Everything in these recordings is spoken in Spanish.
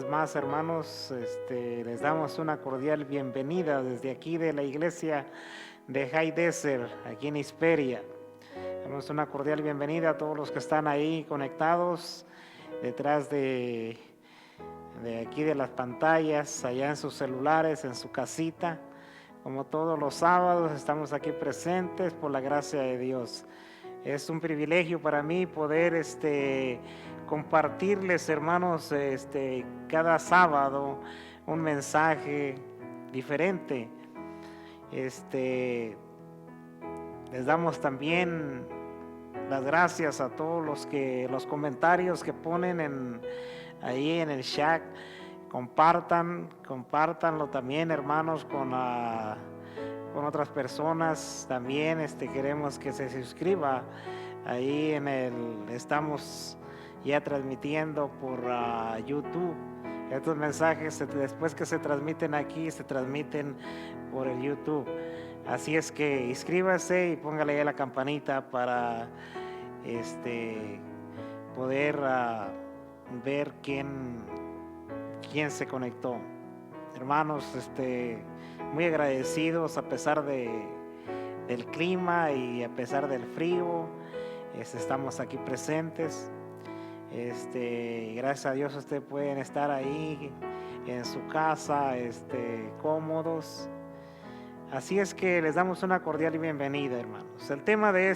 Más hermanos, les damos una cordial bienvenida desde aquí de la iglesia de High Desert, aquí en Hesperia. Damos una cordial bienvenida a todos los que están ahí conectados detrás de aquí de las pantallas, allá en sus celulares, en su casita. Como todos los sábados estamos aquí presentes por la gracia de Dios. Es un privilegio para mí poder compartirles, hermanos, cada sábado un mensaje diferente. Les damos también las gracias a todos los comentarios que ponen ahí en el chat. Compártanlo también, hermanos, con otras personas. También queremos que se suscriba ahí estamos ya transmitiendo por YouTube. Estos mensajes después que se transmiten aquí, se transmiten por el YouTube. Así es que inscríbase y póngale ahí la campanita para poder ver quién se conectó. Hermanos, muy agradecidos a pesar del clima y a pesar del frío, estamos aquí presentes. Gracias a Dios ustedes pueden estar ahí en su casa, cómodos. Así es que les damos una cordial bienvenida, hermanos. El tema de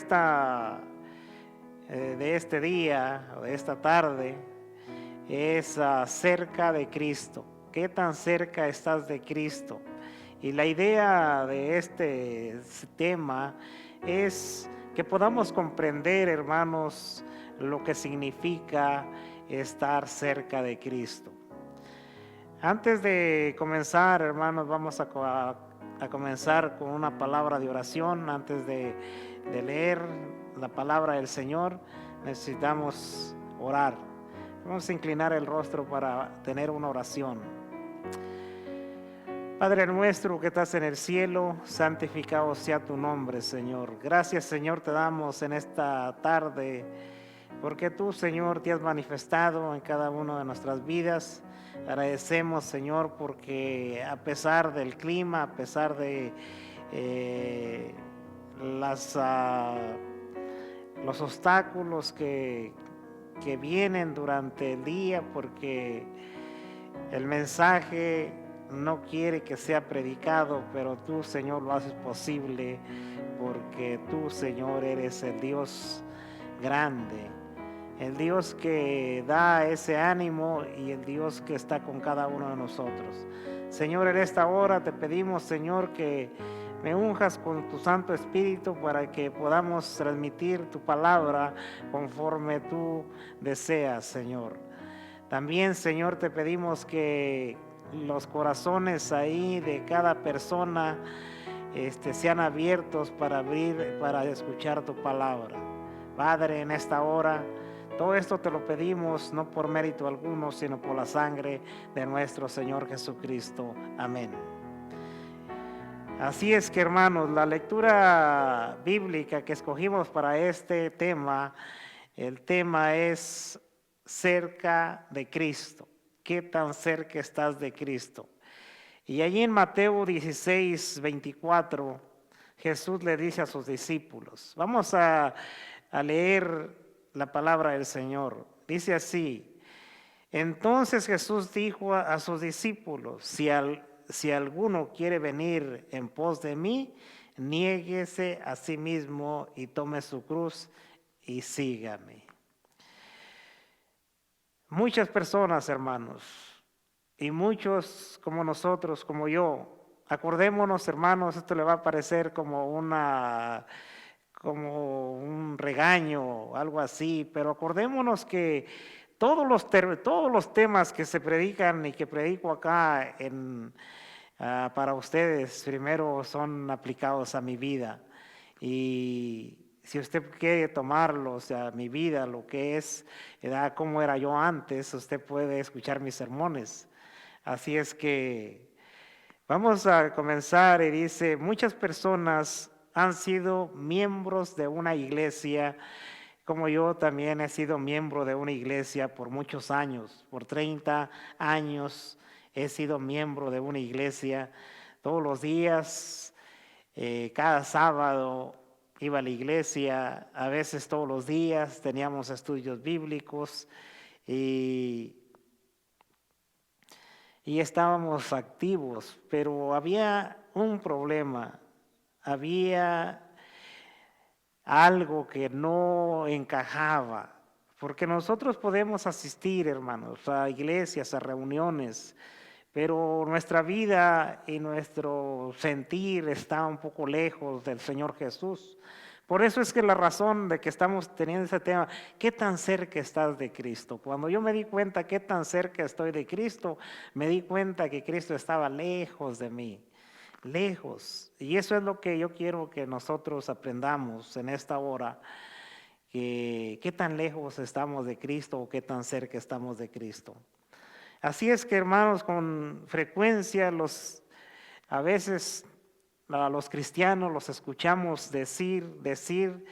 este día o de esta tarde es cerca de Cristo. ¿Qué tan cerca estás de Cristo? Y la idea de este tema es que podamos comprender, hermanos, lo que significa estar cerca de Cristo. Antes de comenzar, hermanos, vamos a comenzar con una palabra de oración. Antes de leer la palabra del Señor, necesitamos orar. Vamos a inclinar el rostro para tener una oración. Padre nuestro que estás en el cielo, santificado sea tu nombre, Señor. Gracias, Señor, te damos en esta tarde, porque tú, Señor, te has manifestado en cada una de nuestras vidas. Agradecemos, Señor, porque a pesar del clima, a pesar de los obstáculos que vienen durante el día, porque el mensaje no quiere que sea predicado, pero tú, Señor, lo haces posible, porque tú, Señor, eres el Dios grande, el Dios que da ese ánimo y el Dios que está con cada uno de nosotros. Señor, en esta hora te pedimos, Señor, que me unjas con tu Santo Espíritu para que podamos transmitir tu palabra conforme tú deseas, Señor. También, Señor, te pedimos que los corazones ahí de cada persona sean abiertos para escuchar tu palabra. Padre, en esta hora, todo esto te lo pedimos no por mérito alguno, sino por la sangre de nuestro Señor Jesucristo. Amén. Así es que, hermanos, la lectura bíblica que escogimos para este tema, el tema es cerca de Cristo. ¿Qué tan cerca estás de Cristo? Y allí en Mateo 16, 24, Jesús le dice a sus discípulos, vamos a leer la palabra del Señor. Dice así: entonces Jesús dijo a sus discípulos, si alguno quiere venir en pos de mí, niéguese a sí mismo y tome su cruz y sígame. Muchas personas, hermanos, y muchos como nosotros, como yo, acordémonos, hermanos, esto le va a parecer como un regaño, algo así, pero acordémonos que todos los temas que se predican y que predico acá para ustedes, primero son aplicados a mi vida. Y si usted quiere tomarlo, o sea, mi vida, lo que es, cómo era yo antes, usted puede escuchar mis sermones. Así es que vamos a comenzar y dice, muchas personas han sido miembros de una iglesia como yo también he sido miembro de una iglesia por muchos años, por 30 años he sido miembro de una iglesia. Todos los días, cada sábado iba a la iglesia, a veces todos los días teníamos estudios bíblicos y, y estábamos activos, pero había un problema, había algo que no encajaba, porque nosotros podemos asistir, hermanos, a iglesias, a reuniones, pero nuestra vida y nuestro sentir está un poco lejos del Señor Jesús. Por eso es que la razón de que estamos teniendo ese tema, ¿qué tan cerca estás de Cristo? Cuando yo me di cuenta qué tan cerca estoy de Cristo, me di cuenta que Cristo estaba lejos de mí, lejos. Y eso es lo que yo quiero que nosotros aprendamos en esta hora, que qué tan lejos estamos de Cristo o qué tan cerca estamos de Cristo. Así es que, hermanos, con frecuencia a veces a los cristianos los escuchamos decir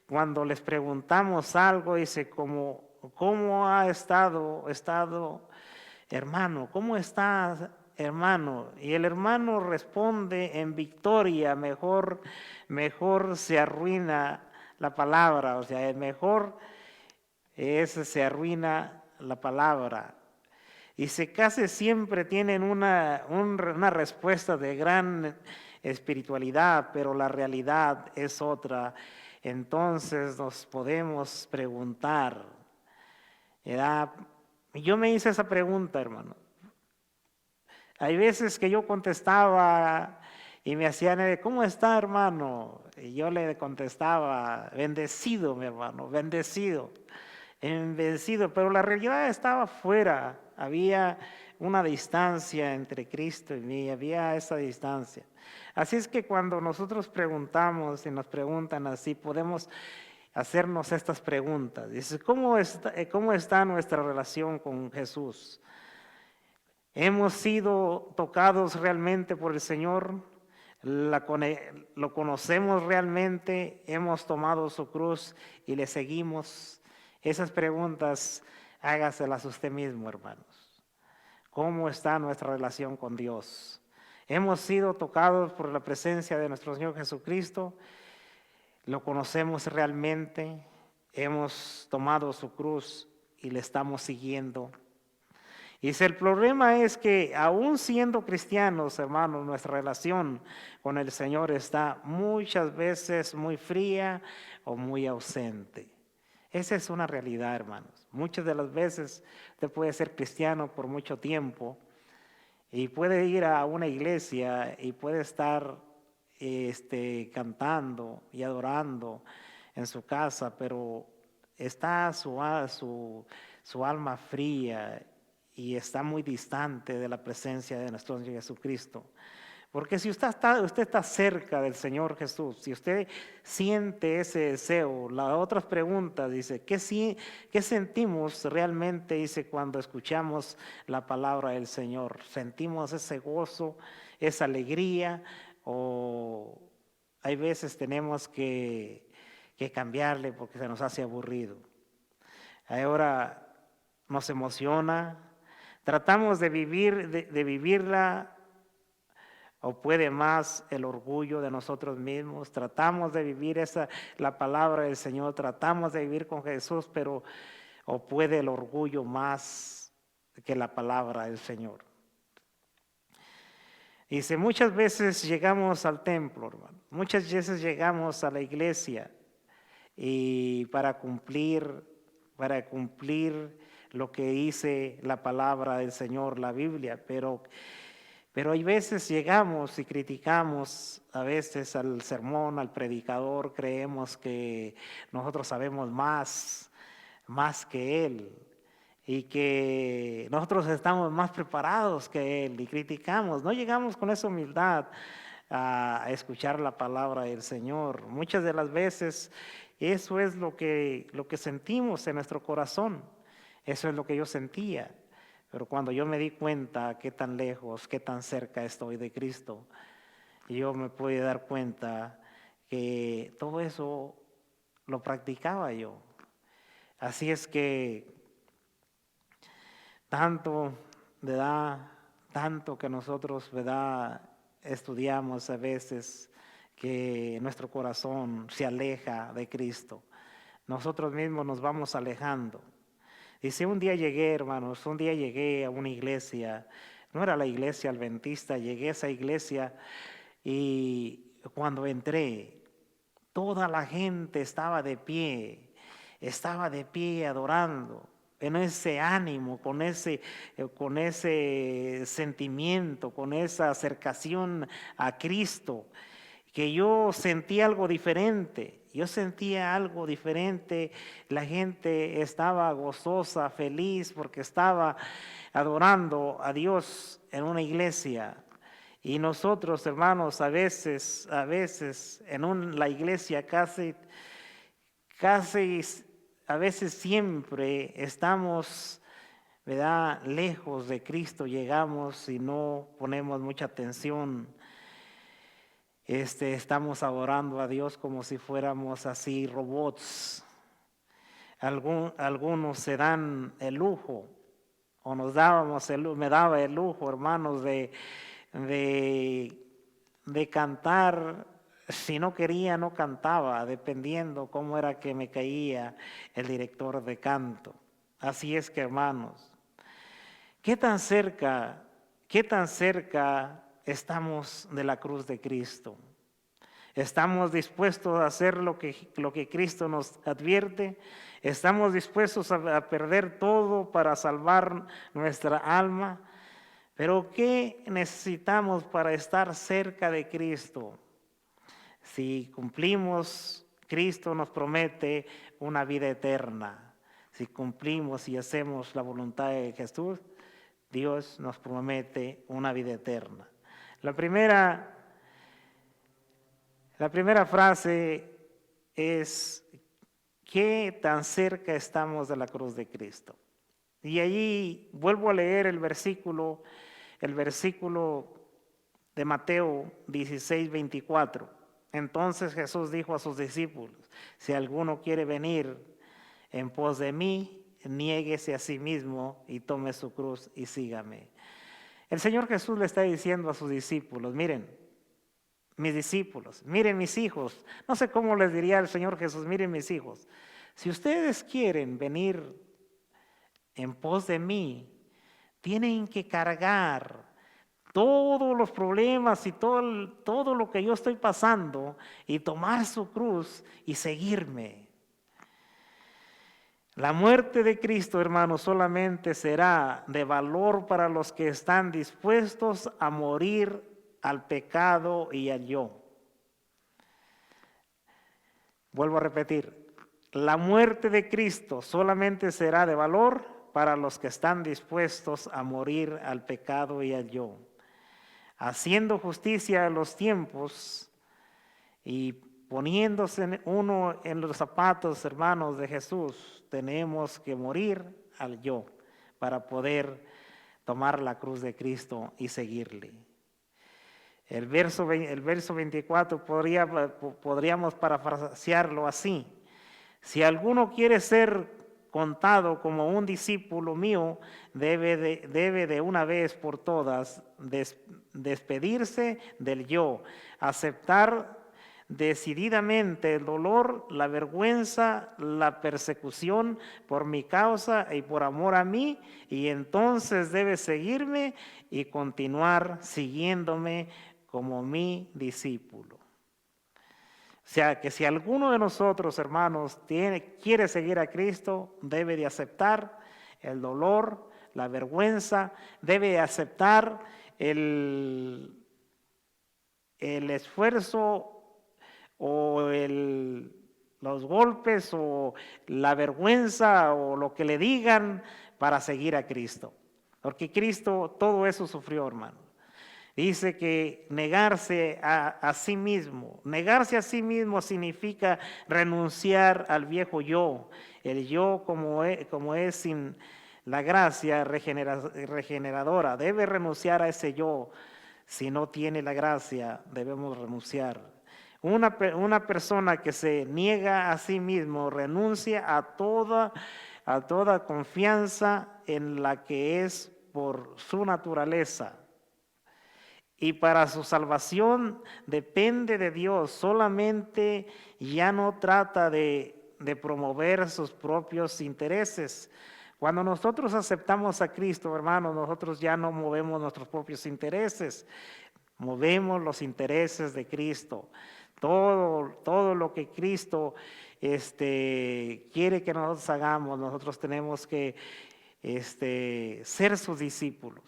cuando les preguntamos algo, dice, ¿cómo ha estado hermano? ¿Cómo está hermano? Y el hermano responde en victoria, mejor se arruina la palabra, o sea, mejor se arruina la palabra. Y se casi siempre tienen una respuesta de gran espiritualidad, pero la realidad es otra. Entonces nos podemos preguntar, ¿verdad? Yo me hice esa pregunta, hermano. Hay veces que yo contestaba y me hacían, ¿cómo está, hermano? Y yo le contestaba, bendecido, mi hermano, bendecido, bendecido. Pero la realidad estaba fuera. Había una distancia entre Cristo y mí, había esa distancia. Así es que cuando nosotros preguntamos y nos preguntan así, podemos hacernos estas preguntas. Dice, ¿cómo está nuestra relación con Jesús? ¿Hemos sido tocados realmente por el Señor? ¿Lo conocemos realmente? ¿Hemos tomado su cruz y le seguimos? Esas preguntas hágaselas usted mismo, hermanos. ¿Cómo está nuestra relación con Dios? ¿Hemos sido tocados por la presencia de nuestro Señor Jesucristo? ¿Lo conocemos realmente? ¿Hemos tomado su cruz y le estamos siguiendo? Y si el problema es que aún siendo cristianos, hermanos, nuestra relación con el Señor está muchas veces muy fría o muy ausente. Esa es una realidad, hermanos. Muchas de las veces usted puede ser cristiano por mucho tiempo y puede ir a una iglesia y puede estar cantando y adorando en su casa, pero está su alma fría y está muy distante de la presencia de nuestro Señor Jesucristo. Porque si usted está cerca del Señor Jesús, si usted siente ese deseo, las otras preguntas, dice, ¿qué sentimos realmente? Dice, cuando escuchamos la palabra del Señor, ¿sentimos ese gozo, esa alegría? ¿O hay veces tenemos que cambiarle porque se nos hace aburrido? Ahora nos emociona, tratamos de vivirla, o puede más el orgullo de nosotros mismos. Tratamos de vivir la palabra del Señor, tratamos de vivir con Jesús, pero o puede el orgullo más que la palabra del Señor. Dice, muchas veces llegamos al templo, hermano, muchas veces llegamos a la iglesia y para cumplir lo que dice la palabra del Señor, la Biblia, pero hay veces llegamos y criticamos a veces al sermón, al predicador, creemos que nosotros sabemos más que él y que nosotros estamos más preparados que él y criticamos. No llegamos con esa humildad a escuchar la palabra del Señor. Muchas de las veces eso es lo que sentimos en nuestro corazón. Eso es lo que yo sentía. Pero cuando yo me di cuenta qué tan lejos, qué tan cerca estoy de Cristo, yo me pude dar cuenta que todo eso lo practicaba yo. Así es que tanto, ¿verdad? Tanto que nosotros, ¿verdad?, estudiamos a veces que nuestro corazón se aleja de Cristo. Nosotros mismos nos vamos alejando. Y si un día llegué, hermanos, un día llegué a una iglesia, no era la iglesia adventista, llegué a esa iglesia y cuando entré, toda la gente estaba de pie adorando, en ese ánimo, con ese sentimiento, con esa acercación a Cristo, que yo sentía algo diferente. Yo sentía algo diferente, la gente estaba gozosa, feliz, porque estaba adorando a Dios en una iglesia. Y nosotros, hermanos, a veces en la iglesia casi, a veces siempre estamos, ¿verdad?, lejos de Cristo, llegamos y no ponemos mucha atención. Estamos adorando a Dios como si fuéramos así robots. Algunos se dan el lujo, o me daba el lujo, hermanos, de cantar. Si no quería, no cantaba, dependiendo cómo era que me caía el director de canto. Así es que, hermanos, ¿qué tan cerca estamos de la cruz de Cristo? ¿Estamos dispuestos a hacer lo que Cristo nos advierte? ¿Estamos dispuestos a perder todo para salvar nuestra alma? Pero ¿qué necesitamos para estar cerca de Cristo? Si cumplimos, Cristo nos promete una vida eterna. Si cumplimos y hacemos la voluntad de Jesús, Dios nos promete una vida eterna. La primera frase es: ¿qué tan cerca estamos de la cruz de Cristo? Y allí vuelvo a leer el versículo de Mateo 16:24. Entonces Jesús dijo a sus discípulos: si alguno quiere venir en pos de mí, niéguese a sí mismo y tome su cruz y sígame. El Señor Jesús le está diciendo a sus discípulos: miren, mis discípulos, miren mis hijos. No sé cómo les diría el Señor Jesús: miren mis hijos, si ustedes quieren venir en pos de mí, tienen que cargar todos los problemas y todo lo que yo estoy pasando y tomar su cruz y seguirme. La muerte de Cristo, hermanos, solamente será de valor para los que están dispuestos a morir al pecado y al yo. Vuelvo a repetir, la muerte de Cristo solamente será de valor para los que están dispuestos a morir al pecado y al yo. Haciendo justicia a los tiempos y poniéndose uno en los zapatos, hermanos, de Jesús, tenemos que morir al yo para poder tomar la cruz de Cristo y seguirle. El verso 24 podríamos parafrasearlo así: si alguno quiere ser contado como un discípulo mío, debe de una vez por todas despedirse del yo, aceptar decididamente el dolor, la vergüenza, la persecución por mi causa y por amor a mí, y entonces debe seguirme y continuar siguiéndome como mi discípulo. O sea, que si alguno de nosotros, hermanos, quiere seguir a Cristo, debe de aceptar el dolor, la vergüenza, debe de aceptar el esfuerzo o los golpes o la vergüenza o lo que le digan para seguir a Cristo. Porque Cristo todo eso sufrió, hermano. Dice que negarse a sí mismo. Negarse a sí mismo significa renunciar al viejo yo. El yo como es sin la gracia regeneradora. Debe renunciar a ese yo. Si no tiene la gracia, debemos renunciar. Una persona que se niega a sí mismo renuncia a toda confianza en la que es por su naturaleza. Y para su salvación depende de Dios. Solamente ya no trata de promover sus propios intereses. Cuando nosotros aceptamos a Cristo, hermanos, nosotros ya no movemos nuestros propios intereses. Movemos los intereses de Cristo. Todo lo que Cristo quiere que nosotros hagamos, nosotros tenemos que ser sus discípulos.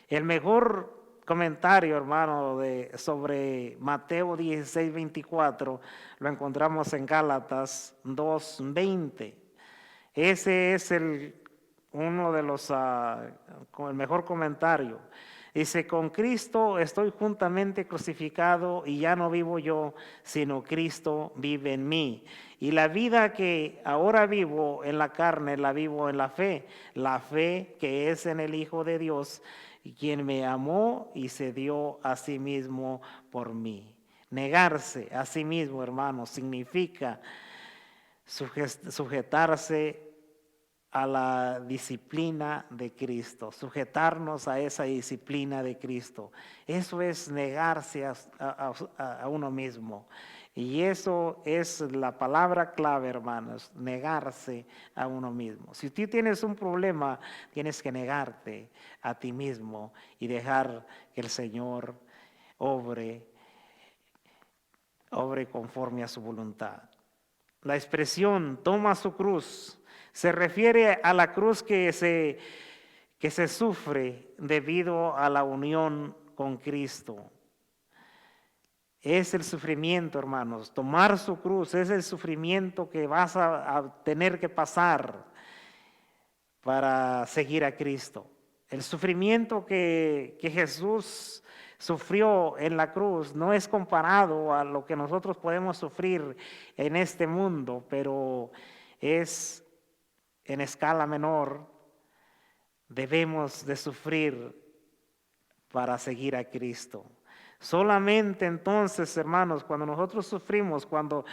El mejor comentario, hermano, sobre Mateo 16:24 lo encontramos en Gálatas 2:20. Ese es uno de los, con el mejor comentario. Dice, con Cristo estoy juntamente crucificado y ya no vivo yo, sino Cristo vive en mí. Y la vida que ahora vivo en la carne, la vivo en la fe que es en el Hijo de Dios, quien me amó y se dio a sí mismo por mí. Negarse a sí mismo, hermano, significa sujetarse a la disciplina de Cristo, sujetarnos a esa disciplina de Cristo. Eso es negarse a uno mismo. Y eso es la palabra clave, hermanos, negarse a uno mismo. Si tú tienes un problema, tienes que negarte a ti mismo y dejar que el Señor obre conforme a su voluntad. La expresión toma su cruz se refiere a la cruz que se sufre debido a la unión con Cristo. Es el sufrimiento, hermanos. Tomar su cruz es el sufrimiento que vas a tener que pasar para seguir a Cristo. El sufrimiento que Jesús sufrió en la cruz no es comparado a lo que nosotros podemos sufrir en este mundo, pero es en escala menor. Debemos de sufrir para seguir a Cristo. Solamente entonces, hermanos, cuando nosotros sufrimos, cuando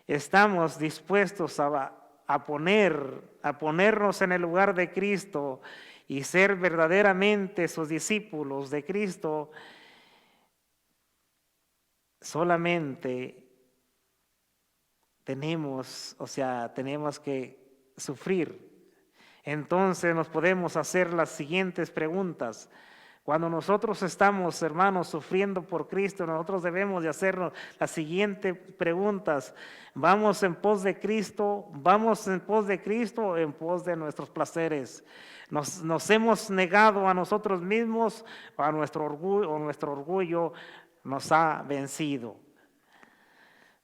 estamos dispuestos a ponernos en el lugar de Cristo y ser verdaderamente sus discípulos de Cristo, solamente tenemos que sufrir. Entonces nos podemos hacer las siguientes preguntas. Cuando nosotros estamos, hermanos, sufriendo por Cristo, nosotros debemos de hacernos las siguientes preguntas. ¿Vamos en pos de Cristo? ¿Vamos en pos de Cristo o en pos de nuestros placeres? ¿Nos hemos negado a nosotros mismos o a nuestro orgullo nos ha vencido?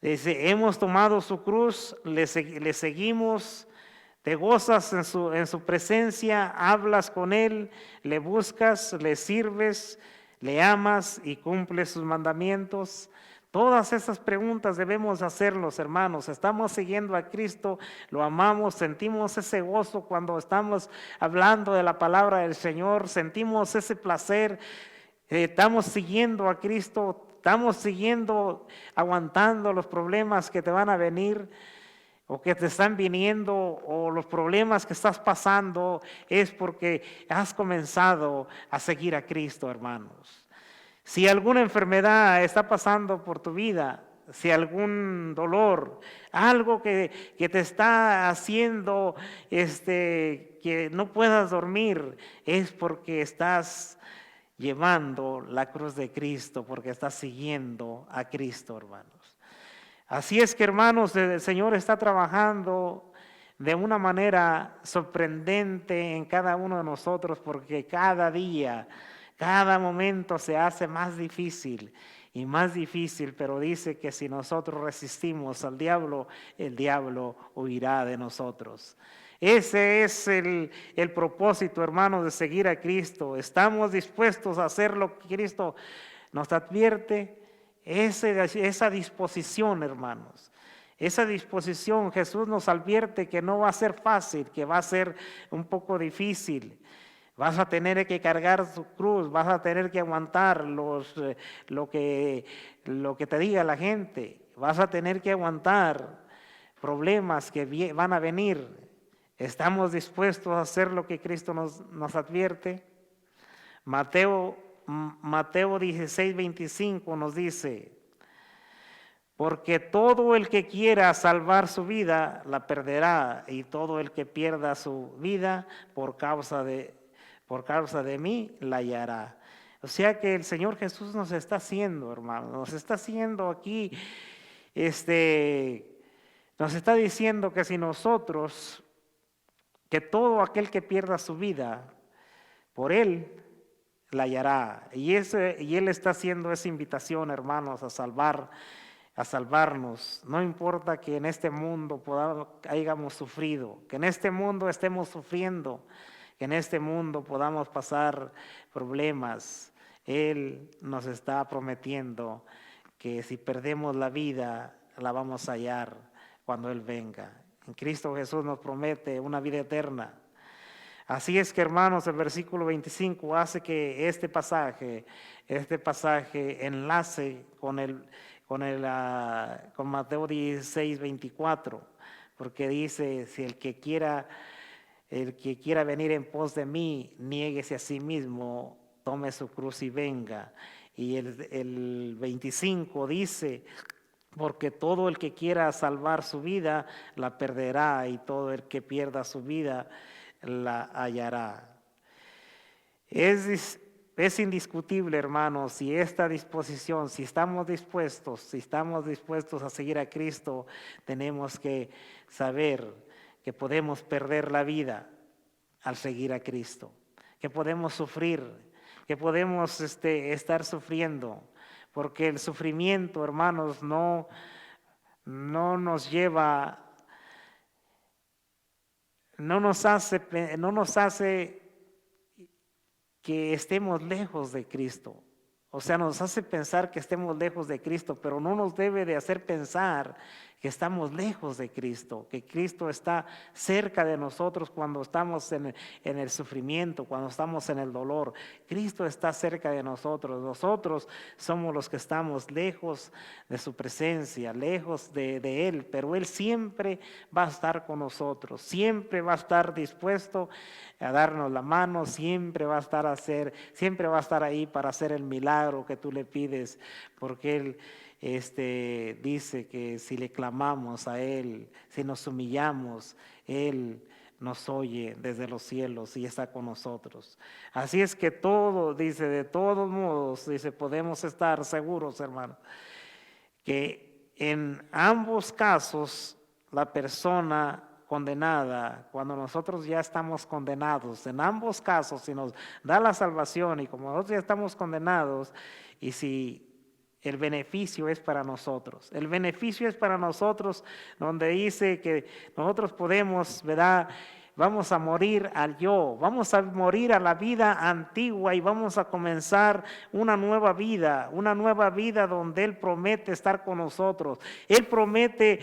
Dice, hemos tomado su cruz, le seguimos. Te gozas en su presencia, hablas con Él, le buscas, le sirves, le amas y cumples sus mandamientos. Todas esas preguntas debemos hacerlos, hermanos. Estamos siguiendo a Cristo, lo amamos, sentimos ese gozo cuando estamos hablando de la palabra del Señor, sentimos ese placer, estamos siguiendo a Cristo, estamos aguantando los problemas que te van a venir o que te están viniendo, o los problemas que estás pasando, es porque has comenzado a seguir a Cristo, hermanos. Si alguna enfermedad está pasando por tu vida, si algún dolor, algo que te está haciendo que no puedas dormir, es porque estás llevando la cruz de Cristo, porque estás siguiendo a Cristo, hermanos. Así es que, hermanos, el Señor está trabajando de una manera sorprendente en cada uno de nosotros, porque cada día, cada momento se hace más difícil y más difícil, pero dice que si nosotros resistimos al diablo, el diablo huirá de nosotros. Ese es el propósito, hermanos, de seguir a Cristo. Estamos dispuestos a hacer lo que Cristo nos advierte. Esa disposición, hermanos, esa disposición, Jesús nos advierte que no va a ser fácil, que va a ser un poco difícil, Vas a tener que cargar tu cruz, vas a tener que aguantar lo que te diga la gente, vas a tener que aguantar problemas que van a venir. ¿Estamos dispuestos a hacer lo que Cristo nos advierte? Mateo 16:25 nos dice: porque todo el que quiera salvar su vida la perderá, y todo el que pierda su vida por causa de mí la hallará. O sea que el Señor Jesús nos está haciendo, hermano, nos está haciendo aquí, nos está diciendo que si nosotros, que todo aquel que pierda su vida, por Él la hallará. Y Él está haciendo esa invitación, hermanos, a salvarnos. No importa que en este mundo hayamos sufrido, que en este mundo estemos sufriendo, que en este mundo podamos pasar problemas. Él nos está prometiendo que si perdemos la vida, la vamos a hallar cuando Él venga. En Cristo Jesús nos promete una vida eterna. Así es que, hermanos, el versículo 25 hace que este pasaje enlace con Mateo 16:24, porque dice: si el que quiera venir en pos de mí, niéguese a sí mismo, tome su cruz y venga. Y el 25 dice: porque todo el que quiera salvar su vida la perderá, y todo el que pierda su vida la hallará. Es indiscutible, hermanos, si esta disposición, si estamos dispuestos a seguir a Cristo, tenemos que saber que podemos perder la vida al seguir a Cristo, que podemos sufrir, que podemos estar sufriendo, porque el sufrimiento, hermanos, no nos lleva, no nos hace que estemos lejos de Cristo. O sea, nos hace pensar que estemos lejos de Cristo, pero no nos debe de hacer pensar que estamos lejos de Cristo, que Cristo está cerca de nosotros cuando estamos en el sufrimiento, cuando estamos en el dolor. Cristo está cerca de nosotros. Nosotros somos los que estamos lejos de su presencia, lejos de Él, pero Él siempre va a estar con nosotros, siempre va a estar dispuesto a darnos la mano, siempre va a estar ahí para hacer el milagro que tú le pides, porque Él dice que si le clamamos a Él, si nos humillamos, Él nos oye desde los cielos y está con nosotros. Así es que de todos modos, dice, podemos estar seguros, hermano, que en ambos casos la persona condenada, cuando nosotros ya estamos condenados, en ambos casos, si nos da la salvación y como nosotros ya estamos condenados, y si el beneficio es para nosotros, el beneficio es para nosotros, donde dice que nosotros podemos, ¿verdad?, vamos a morir al yo, vamos a morir a la vida antigua y vamos a comenzar una nueva vida donde Él promete estar con nosotros. Él promete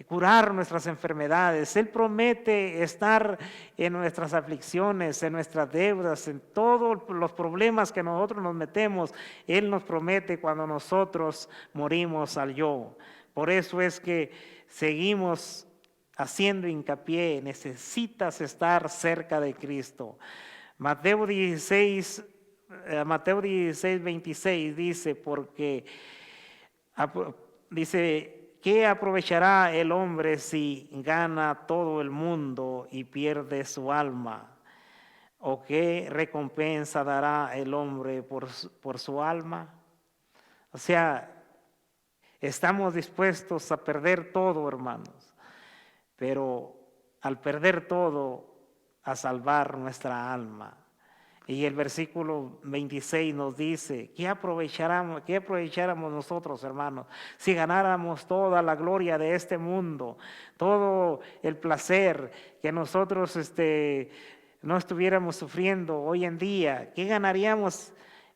curar nuestras enfermedades. Él promete estar en nuestras aflicciones, en nuestras deudas, en todos los problemas que nosotros nos metemos. Él nos promete cuando nosotros morimos al yo. Por eso es que seguimos haciendo hincapié: necesitas estar cerca de Cristo. Mateo 16:26 dice: porque dice, ¿qué aprovechará el hombre si gana todo el mundo y pierde su alma? ¿O qué recompensa dará el hombre por su alma? O sea, estamos dispuestos a perder todo, hermanos, pero al perder todo, a salvar nuestra alma. Y el versículo 26 nos dice: ¿qué aprovecháramos nosotros, hermanos, si ganáramos toda la gloria de este mundo, todo el placer que nosotros no estuviéramos sufriendo hoy en día? ¿Qué ganaríamos,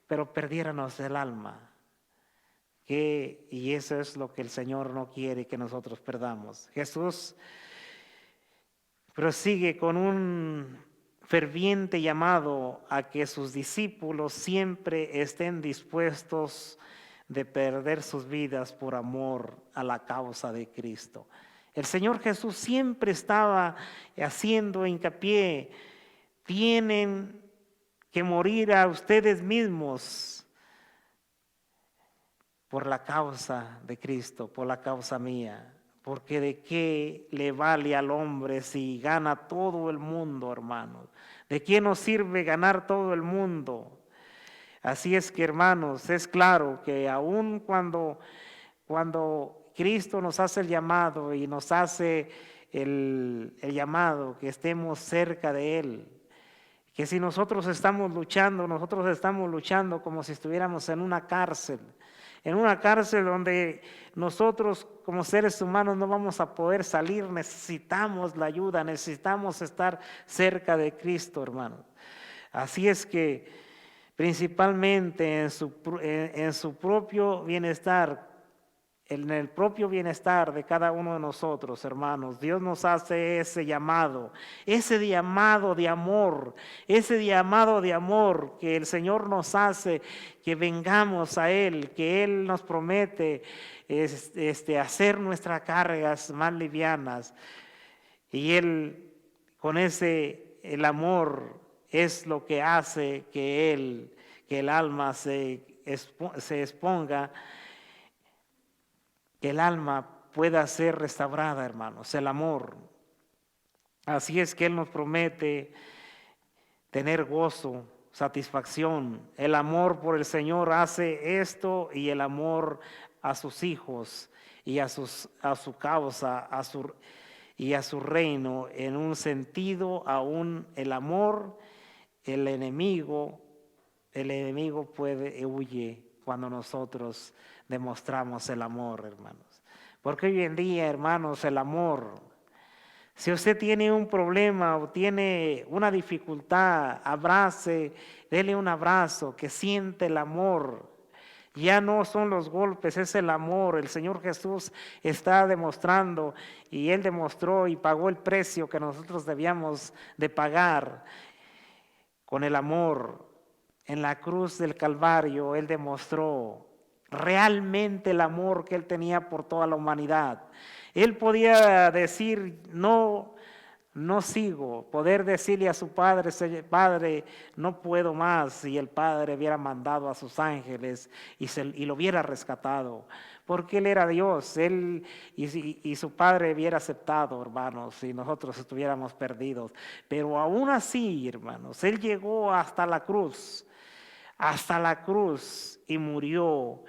pero perdiéramos el alma? Y eso es lo que el Señor no quiere que nosotros perdamos. Jesús prosigue con un ferviente llamado a que sus discípulos siempre estén dispuestos de perder sus vidas por amor a la causa de Cristo. El Señor Jesús siempre estaba haciendo hincapié: tienen que morir a ustedes mismos por la causa de Cristo, por la causa mía. Porque de qué le vale al hombre si gana todo el mundo, hermanos. ¿De qué nos sirve ganar todo el mundo? Así es que, hermanos, es claro que aun cuando Cristo nos hace el llamado y nos hace el llamado que estemos cerca de Él, que si nosotros estamos luchando como si estuviéramos en una cárcel donde nosotros como seres humanos no vamos a poder salir. Necesitamos la ayuda, necesitamos estar cerca de Cristo, hermanos. Así es que principalmente en su propio bienestar, en el propio bienestar de cada uno de nosotros, hermanos, Dios nos hace ese llamado de amor, que el Señor nos hace, que vengamos a Él, que Él nos promete hacer nuestras cargas más livianas. Y Él, con el amor, es lo que hace que el alma se exponga, que el alma pueda ser restaurada, hermanos, el amor. Así es que Él nos promete tener gozo, satisfacción. El amor por el Señor hace esto, y el amor a sus hijos y a su causa, y a su reino. En un sentido, aún el amor, el enemigo huye cuando nosotros demostramos el amor, hermanos. Porque hoy en día, hermanos, el amor, si usted tiene un problema o tiene una dificultad, dele un abrazo, que siente el amor. Ya no son los golpes, es el amor. El Señor Jesús está demostrando, y Él demostró y pagó el precio que nosotros debíamos de pagar con el amor. En la cruz del Calvario Él demostró realmente el amor que Él tenía por toda la humanidad. Él podía decir: no sigo, poder decirle a su padre: Padre, no puedo más, y el Padre hubiera mandado a sus ángeles y lo hubiera rescatado, porque Él era Dios. Él y su Padre hubiera aceptado, hermanos, si nosotros estuviéramos perdidos. Pero aún así, hermanos, Él llegó hasta la cruz, y murió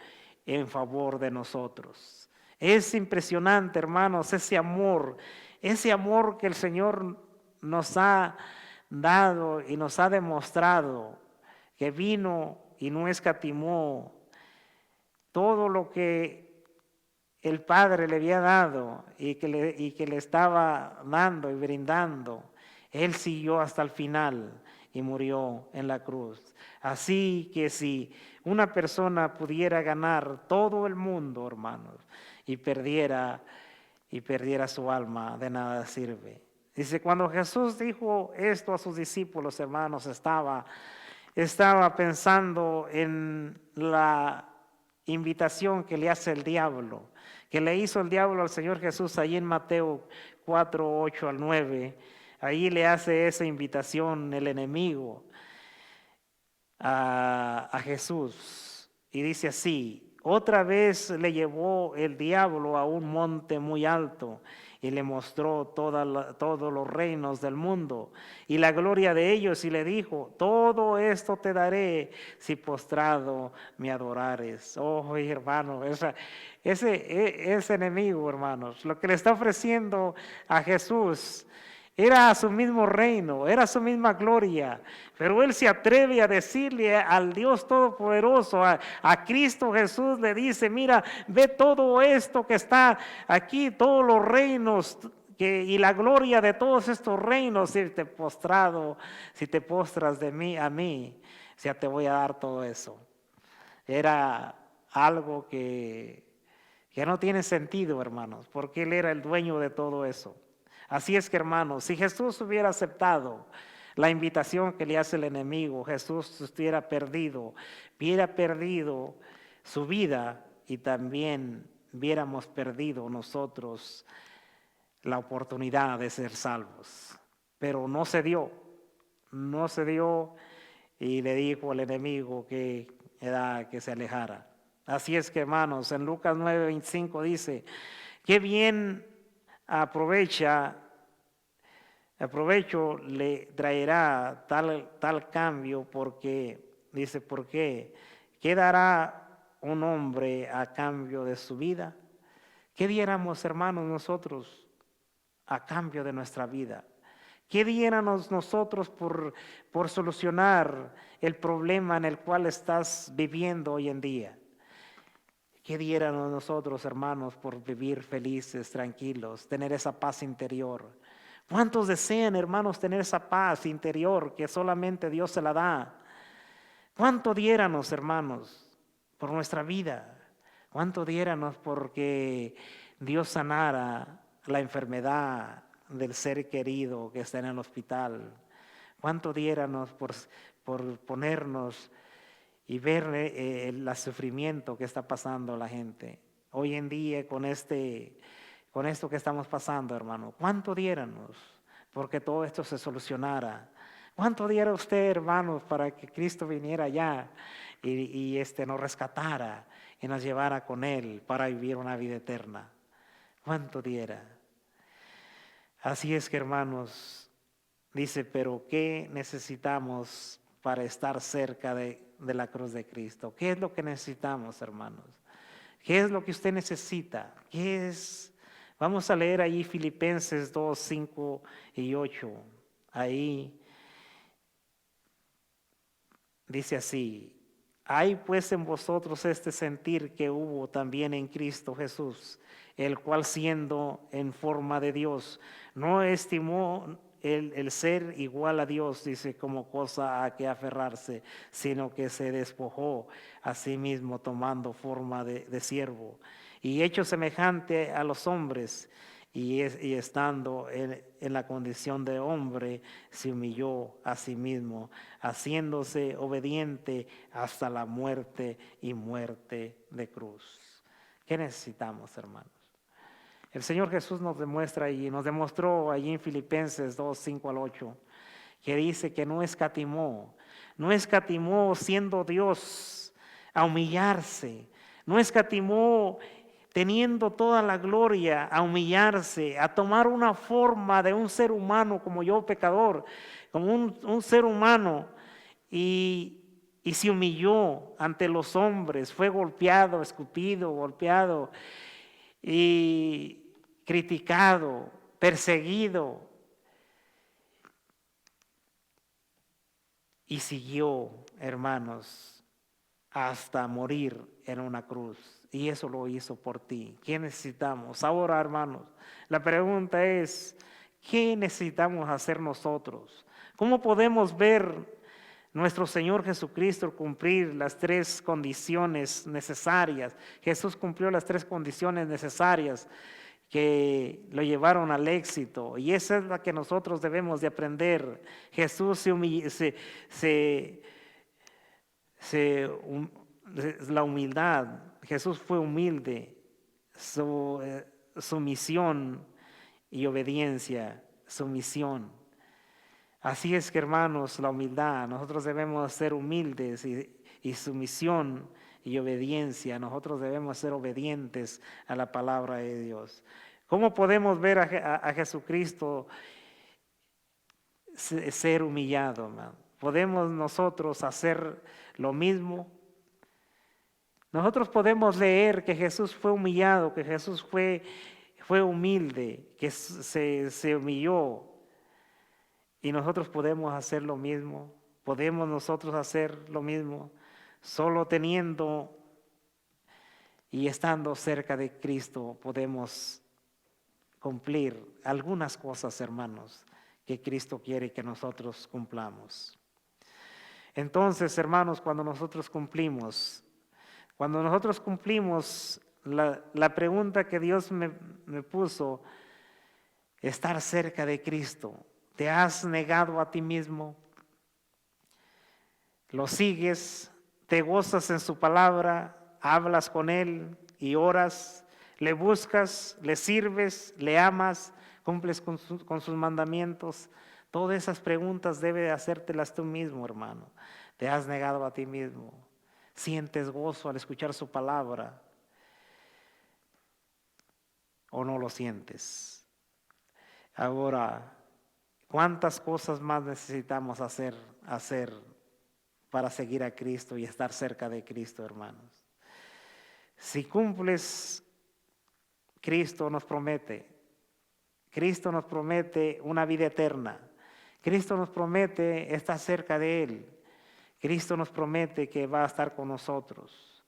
en favor de nosotros. Es impresionante, hermanos, ese amor que el Señor nos ha dado y nos ha demostrado, que vino y no escatimó todo lo que el Padre le había dado y que le estaba dando y brindando. Él siguió hasta el final y murió en la cruz. Así que si una persona pudiera ganar todo el mundo, hermanos, y perdiera su alma, de nada sirve. Dice, cuando Jesús dijo esto a sus discípulos, hermanos, estaba pensando en la invitación que le hace el diablo, que le hizo el diablo al Señor Jesús ahí en Mateo 4, 8 al 9. Ahí le hace esa invitación el enemigo a Jesús, y dice así: otra vez le llevó el diablo a un monte muy alto y le mostró todos los reinos del mundo y la gloria de ellos, y le dijo: todo esto te daré si postrado me adorares. Oh, hermano, ese enemigo, hermanos, lo que le está ofreciendo a Jesús era su mismo reino, era su misma gloria, pero él se atreve a decirle al Dios Todopoderoso, a Cristo Jesús, le dice: mira, ve todo esto que está aquí, todos los reinos y la gloria de todos estos reinos, si te postras a mí, ya te voy a dar todo eso. Era algo que no tiene sentido, hermanos, porque él era el dueño de todo eso. Así es que, hermanos, si Jesús hubiera aceptado La invitación que le hace el enemigo, Jesús hubiera perdido su vida y también hubiéramos perdido nosotros la oportunidad de ser salvos. Pero no se dio y le dijo al enemigo que se alejara. Así es que, hermanos, en Lucas 9:25 dice, qué bien aprovecho le traerá tal cambio, porque, dice, ¿por qué? ¿Qué dará un hombre a cambio de su vida? ¿Qué diéramos, hermanos, nosotros a cambio de nuestra vida? ¿Qué diéramos nosotros por solucionar el problema en el cual estás viviendo hoy en día? ¿Qué diéramos nosotros, hermanos, por vivir felices, tranquilos, tener esa paz interior? ¿Cuántos desean, hermanos, tener esa paz interior que solamente Dios se la da? ¿Cuánto diéramos, hermanos, por nuestra vida? ¿Cuánto diéramos porque Dios sanara la enfermedad del ser querido que está en el hospital? ¿Cuánto diéramos por ponernos y ver el sufrimiento que está pasando la gente hoy en día con esto que estamos pasando, hermano? ¿Cuánto diéramos porque todo esto se solucionara? ¿Cuánto diera usted, hermanos, para que Cristo viniera allá y nos rescatara y nos llevara con Él para vivir una vida eterna? ¿Cuánto diera? Así es que, hermanos, dice, pero ¿qué necesitamos para estar cerca de la cruz de Cristo? ¿Qué es lo que necesitamos, hermanos? ¿Qué es lo que usted necesita? ¿Qué es? Vamos a leer ahí Filipenses 2, 5 y 8. Ahí dice así: hay pues en vosotros este sentir que hubo también en Cristo Jesús, el cual siendo en forma de Dios, no estimó el ser igual a Dios, dice, como cosa a que aferrarse, sino que se despojó a sí mismo, tomando forma de siervo, y hecho semejante a los hombres, y estando en la condición de hombre, se humilló a sí mismo, haciéndose obediente hasta la muerte y muerte de cruz. ¿Qué necesitamos, hermanos? El Señor Jesús nos demuestra y nos demostró allí en Filipenses 2, 5 al 8, que dice que no escatimó siendo Dios a humillarse, no escatimó teniendo toda la gloria a humillarse, a tomar una forma de un ser humano como yo, pecador, como un ser humano, y se humilló ante los hombres, fue golpeado, escupido, golpeado y criticado, perseguido, y siguió, hermanos, hasta morir en una cruz. Y eso lo hizo por ti. ¿Qué necesitamos? Ahora, hermanos, la pregunta es, ¿qué necesitamos hacer nosotros? ¿Cómo podemos ver nuestro Señor Jesucristo cumplir las tres condiciones necesarias? Jesús cumplió las tres condiciones necesarias que lo llevaron al éxito, y esa es la que nosotros debemos de aprender. Jesús la humildad, Jesús fue humilde, sumisión y obediencia, sumisión. Así es que, hermanos, la humildad, nosotros debemos ser humildes, y sumisión y obediencia, nosotros debemos ser obedientes a la palabra de Dios. ¿Cómo podemos ver a Jesucristo ser humillado, hermano? ¿Podemos nosotros hacer lo mismo? Nosotros podemos leer que Jesús fue humillado, que Jesús fue humilde, que se humilló. Y nosotros podemos hacer lo mismo. Podemos nosotros hacer lo mismo, solo teniendo y estando cerca de Cristo podemos cumplir algunas cosas, hermanos, que Cristo quiere que nosotros cumplamos. Entonces, hermanos, cuando nosotros cumplimos, la pregunta que Dios me puso, estar cerca de Cristo, Te has negado a ti mismo. Lo sigues, te gozas en su palabra, hablas con Él y oras, le buscas, le sirves, le amas, cumples con sus mandamientos. Todas esas preguntas debes hacértelas tú mismo, hermano. Te has negado a ti mismo. ¿Sientes gozo al escuchar su palabra o no lo sientes? Ahora, ¿cuántas cosas más necesitamos hacer para seguir a Cristo y estar cerca de Cristo, hermanos? Si cumples, Cristo nos promete una vida eterna. Cristo nos promete estar cerca de Él. Cristo nos promete que va a estar con nosotros.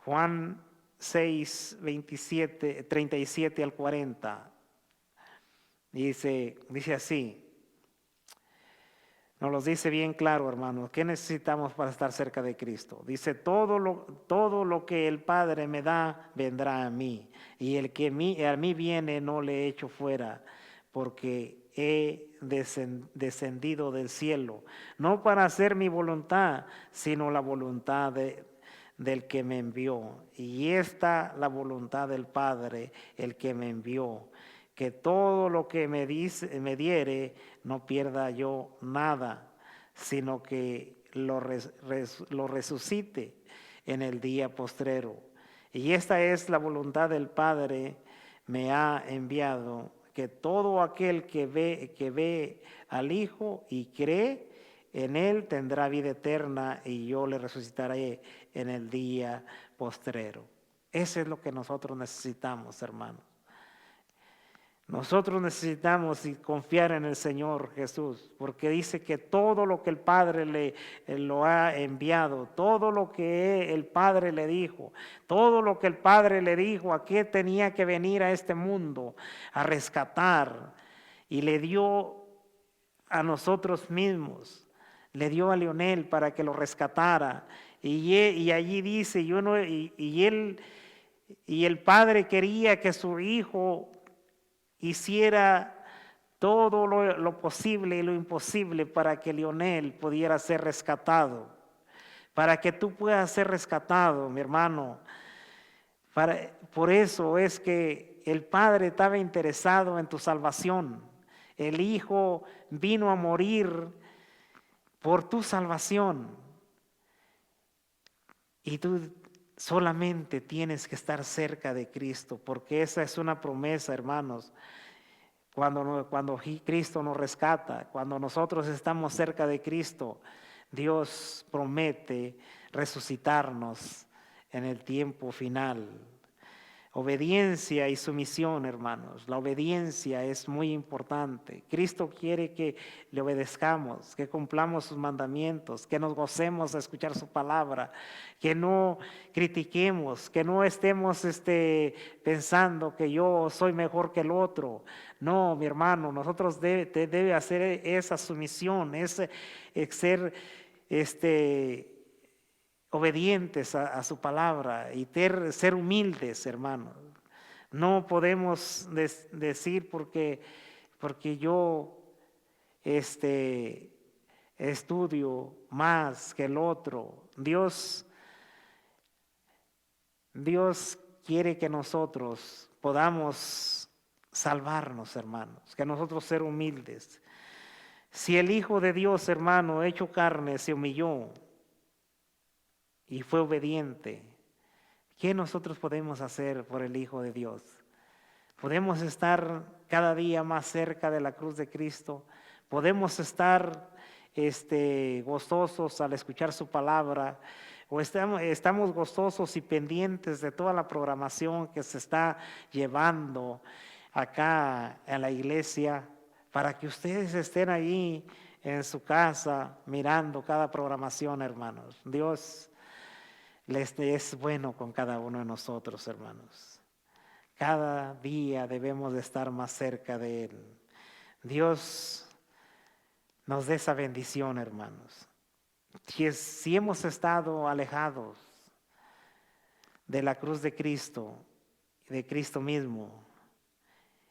Juan 6, 27, 37 al 40. Dice así. Nos los dice bien claro, hermanos. ¿Qué necesitamos para estar cerca de Cristo? Dice, todo lo que el Padre me da, vendrá a mí. Y el que a mí viene, no le echo fuera, porque he descendido del cielo, no para hacer mi voluntad, sino la voluntad del que me envió. Y esta la voluntad del Padre, el que me envió, que todo lo que me diere, no pierda yo nada, sino que lo resucite en el día postrero. Y esta es la voluntad del Padre, me ha enviado, que todo aquel que ve al Hijo y cree en Él tendrá vida eterna, y yo le resucitaré en el día postrero. Eso es lo que nosotros necesitamos, hermanos. Nosotros necesitamos confiar en el Señor Jesús, porque dice que todo lo que el Padre lo ha enviado, todo lo que el Padre le dijo, todo lo que el Padre le dijo a qué tenía que venir a este mundo a rescatar, y le dio a nosotros mismos, le dio a Leonel para que lo rescatara, y allí dice, y el Padre quería que su Hijo hiciera todo lo posible y lo imposible para que Leonel pudiera ser rescatado, para que tú puedas ser rescatado, mi hermano. Por eso es que el Padre estaba interesado en tu salvación. El Hijo vino a morir por tu salvación. Y tú solamente tienes que estar cerca de Cristo, porque esa es una promesa, hermanos. Cuando Cristo nos rescata, cuando nosotros estamos cerca de Cristo, Dios promete resucitarnos en el tiempo final. Obediencia y sumisión, hermanos. La obediencia es muy importante. Cristo quiere que le obedezcamos, que cumplamos sus mandamientos, que nos gocemos de escuchar su palabra, que no critiquemos, que no estemos pensando que yo soy mejor que el otro. No, mi hermano, nosotros debe hacer esa sumisión, ese ser obedientes a su palabra y ser humildes, hermanos. No podemos decir porque yo estudio más que el otro. Dios quiere que nosotros podamos salvarnos, hermanos, que nosotros ser humildes. Si el Hijo de Dios, hermano, hecho carne, se humilló y fue obediente, ¿qué nosotros podemos hacer por el Hijo de Dios? Podemos estar cada día más cerca de la cruz de Cristo. Podemos estar gozosos al escuchar su palabra, o estamos gozosos y pendientes de toda la programación que se está llevando acá en la iglesia, para que ustedes estén ahí en su casa mirando cada programación, hermanos. Dios es bueno con cada uno de nosotros, hermanos. Cada día debemos de estar más cerca de Él. Dios nos dé esa bendición, hermanos. Si hemos estado alejados de la cruz de Cristo, de Cristo mismo,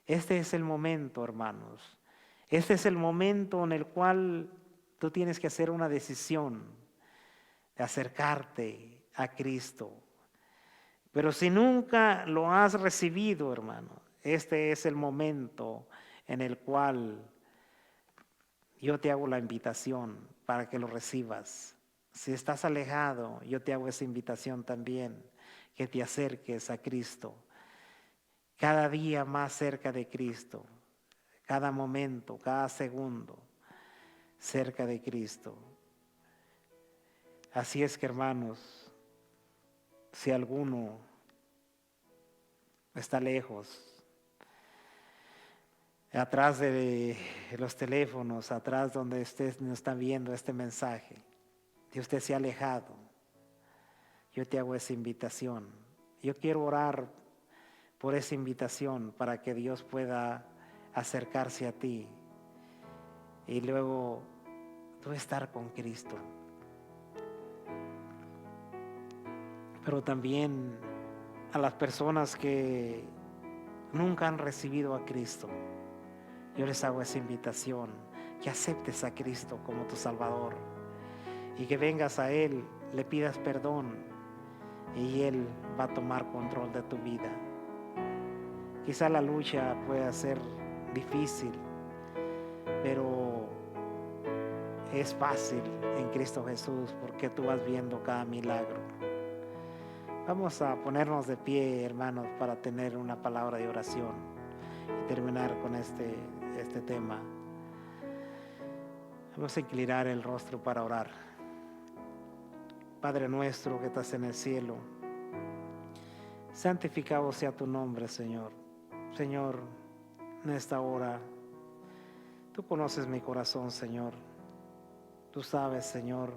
este es el momento, hermanos, Este es el momento en el cual tú tienes que hacer una decisión de acercarte a Cristo. Pero si nunca lo has recibido, hermano, este es el momento en el cual yo te hago la invitación para que lo recibas. Si estás alejado, yo te hago esa invitación también, que te acerques a Cristo. Cada día más cerca de Cristo, cada momento, cada segundo cerca de Cristo. Así es que, hermanos, si alguno está lejos, atrás de los teléfonos, atrás donde ustedes no están viendo este mensaje, si usted se ha alejado, yo te hago esa invitación. Yo quiero orar por esa invitación para que Dios pueda acercarse a ti y luego tú estar con Cristo. Pero también a las personas que nunca han recibido a Cristo, yo les hago esa invitación, que aceptes a Cristo como tu Salvador y que vengas a Él, le pidas perdón y Él va a tomar control de tu vida. Quizá la lucha pueda ser difícil, pero es fácil en Cristo Jesús porque tú vas viendo cada milagro. Vamos a ponernos de pie, hermanos, para tener una palabra de oración y terminar con este tema. Vamos a inclinar el rostro para orar. Padre nuestro que estás en el cielo, santificado sea tu nombre, Señor. Señor, en esta hora, tú conoces mi corazón, Señor. Tú sabes, Señor,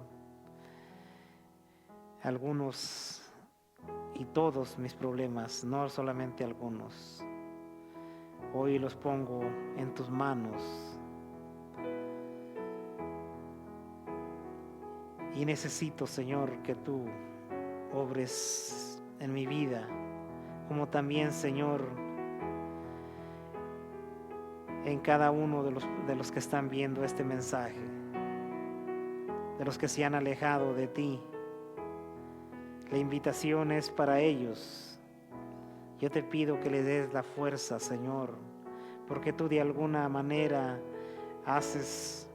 algunos y todos mis problemas, no solamente algunos. Hoy los pongo en tus manos. Y necesito, Señor, que tú obres en mi vida, como también, Señor, en cada uno de los que están viendo este mensaje, de los que se han alejado de ti. La invitación es para ellos. Yo te pido que le des la fuerza, Señor, porque tú de alguna manera haces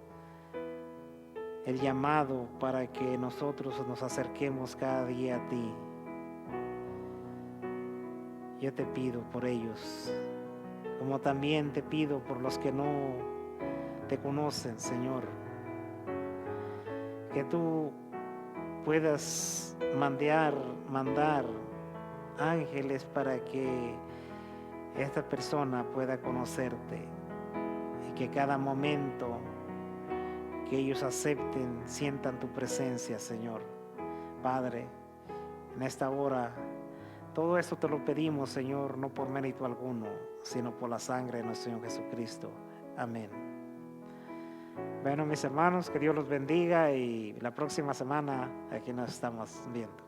el llamado para que nosotros nos acerquemos cada día a ti. Yo te pido por ellos, como también te pido por los que no te conocen, Señor, que tú puedas mandar ángeles para que esta persona pueda conocerte y que cada momento que ellos acepten, sientan tu presencia, Señor. Padre, en esta hora, todo esto te lo pedimos, Señor, no por mérito alguno, sino por la sangre de nuestro Señor Jesucristo. Amén. Bueno, mis hermanos, que Dios los bendiga y la próxima semana aquí nos estamos viendo.